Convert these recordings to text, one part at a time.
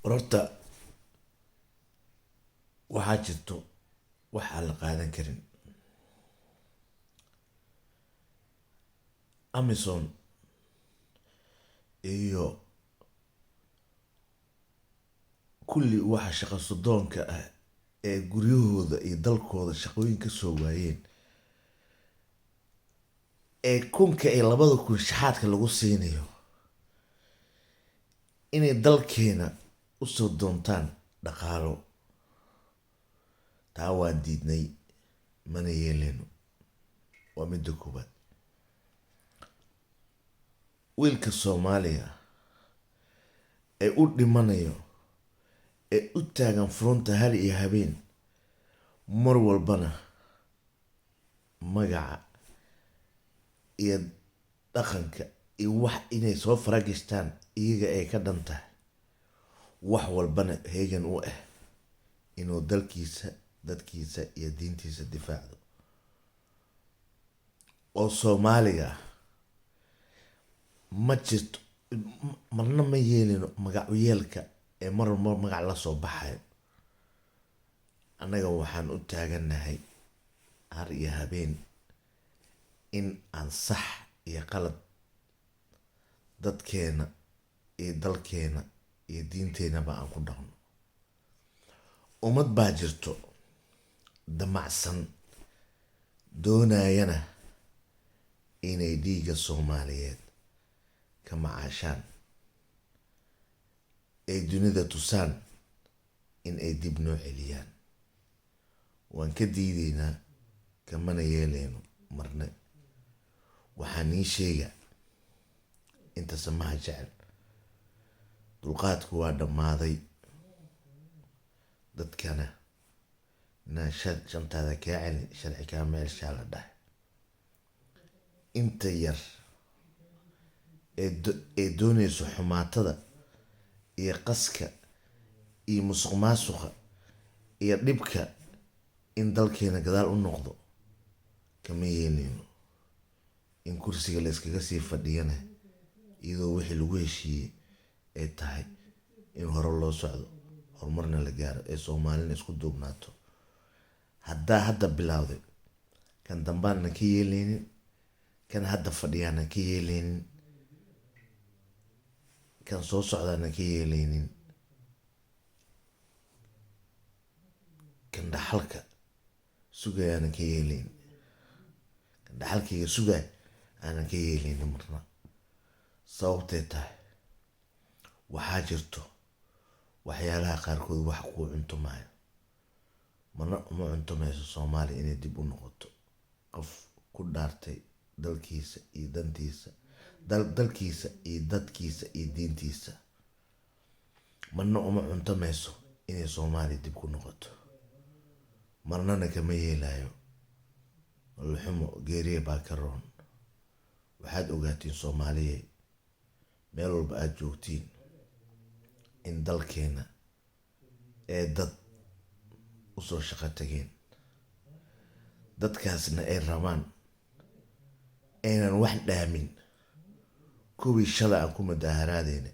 horta waxaa jirto wax aan la qaadan karin. Amazon iyo kulli waxa shaqo sodoonka ah ee guryahooda iyo dalkooda shaqooyin ka soo waayeen ee kunka iyo 2,000 shaxaadka lagu siinayo inay dalkeena usoo doontaan dhaqaalo, taa waan diidnay, mana yeeleyno. waa midda koowaad. wiilka Soomaaliya ee u dhimanayo ee u taagan fronta har iyo habeen, mar walbana magaca iyo dhaqanka iyo wax inay soo faragishtaan iyaga ay ka dhan tahay, wax walbana heegan u ah inuu dalkiisa, dadkiisa iyo diintiisa difaacdo. oo Soomaaliga ma jirto, marna ma yeelino magacyeelka ee mar magac la soo baxayo. annaga waxaan u taaganahay har iyo habeen in aan sax iyo qalad dadkeena iyo dalkeena iyo diinteenaba aan ku dhaqno. ummad baa jirto damacsan, doonayana inay dhiiga Soomaaliyeed ka macaashaan, ay dunida tusaan in ay dib noo celiyaan. waan ka diideynaa, kamana yeeleyno marne. waxaan ii sheega inta samaha jecel, dulqaadku waa dhammaaday. dadkana inaan shantaada kaa celin sharci kaa meelshaa la dhahay. inta yar ee doonayso xumaatada iyo qaska iyo musuq maasuqa iyo dhibka in dalkeena gadaal u noqdo, kama yeeleyno. in kursiga la iskaga sii fadhiyana iyadoo wixii lagu heshiiyey ay tahay in hore loo socdo, horumarna la gaaro, ee Soomaalina isku duubnaato. haddaa hadda bilowday, kan dambaana ka yeeleynin, kan hadda fadhiyaana ka yeeleynin, kan soo socdaana ka yeeleynin, kan dhaxalka sugayaana ka yeeleynin, kan dhaxalkayga sugay aanan ka yeeleynin marna. sababtay tahay waxaa jirto waxyaalaha qaarkood wax kuu cuntumaayo, mana uma cuntumayso Soomaaliya inay dib u noqoto. qof ku dhaartay dalkiisa iyo dantiisa, dalkiisa iyo dadkiisa iyo diintiisa, marna uma cuntumayso inay Soomaaliya dib ku noqoto. marnana kama yeelayo. luxumo geeriya baa ka roon. waxaad ogaatiin Soomaaliya, meel walba aad joogtiin, in dalkeena ee dad usoo shaqo tageen, dadkaasna ay rabaan aynan wax dhaamin kuwii shalay aan ku mudaharaadeyna,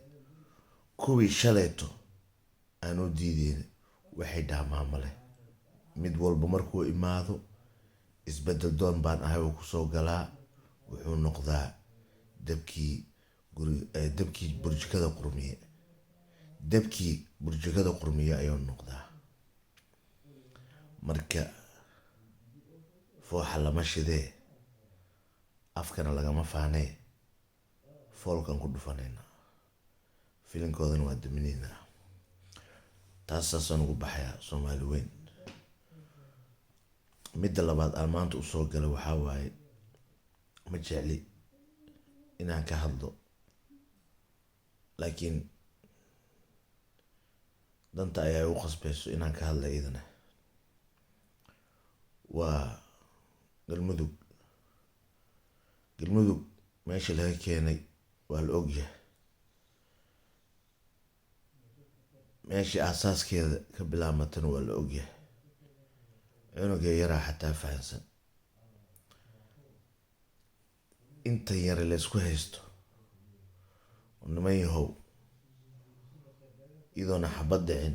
kuwii shalayto aan u diideyna waxay dhaamaan male. mid walba markuu imaado, isbedel doon baan ahay oo kusoo galaa, wuxuu noqdaa dabkii burjikada qurmiye. dabkii burjikada qurmiye ayuu noqdaa. marka fooxa lama shidee, afkana lagama faanee, foolkan ku dhufanayna, filinkoodana waa daminaynaa. taasaasaan ugu baxayaa Soomaali weyn. midda labaad aan maanta usoo galay waxaa waaye, ma jecli inaan ka hadlo, laakiin danta ayaa igu qasbayso inaan ka hadla iyadana. waa galmudug. meesha laga keenay waa la ogyahay, meeshii aasaaskeeda ka bilaamatana waa la ogyahay. cunugee yaraa xataa fahansan. inta yare la isku haysto, niman yahow iyadoona xabad dhicin,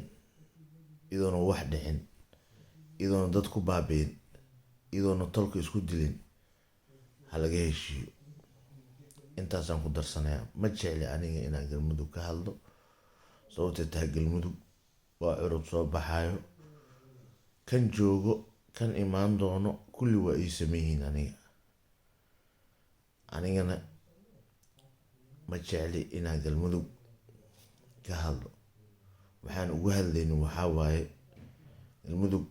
iyadoona wax dhicin, iyadoona dad ku baabi'in, iyadoona tolka isku dilin, ha laga heshiiyo. intaasaan ku darsanayaa. Ma jecli aniga inaan galmudug ka hadlo, sababtay tahay galmudug waa curud soo baxayo, kan joogo kan imaan doono kulli waa ii sameyihiin anigana ma jecli inaan galmudug ka hadlo. waxaan ugu hadlaynin waxaa waaye galmudug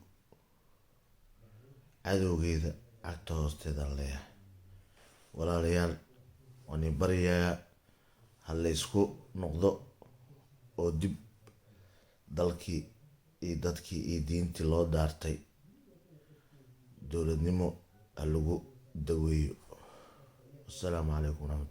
cadowgeeda cagta hoosteedaan leeyahay. walaalayaal, waan i baryayaa ha la isku noqdo oo dib dalkii iyo dadkii iyo diintii loo daartay dowladnimo ha lagu daweeyo. Assalaamu calaykum waraxmatullahi.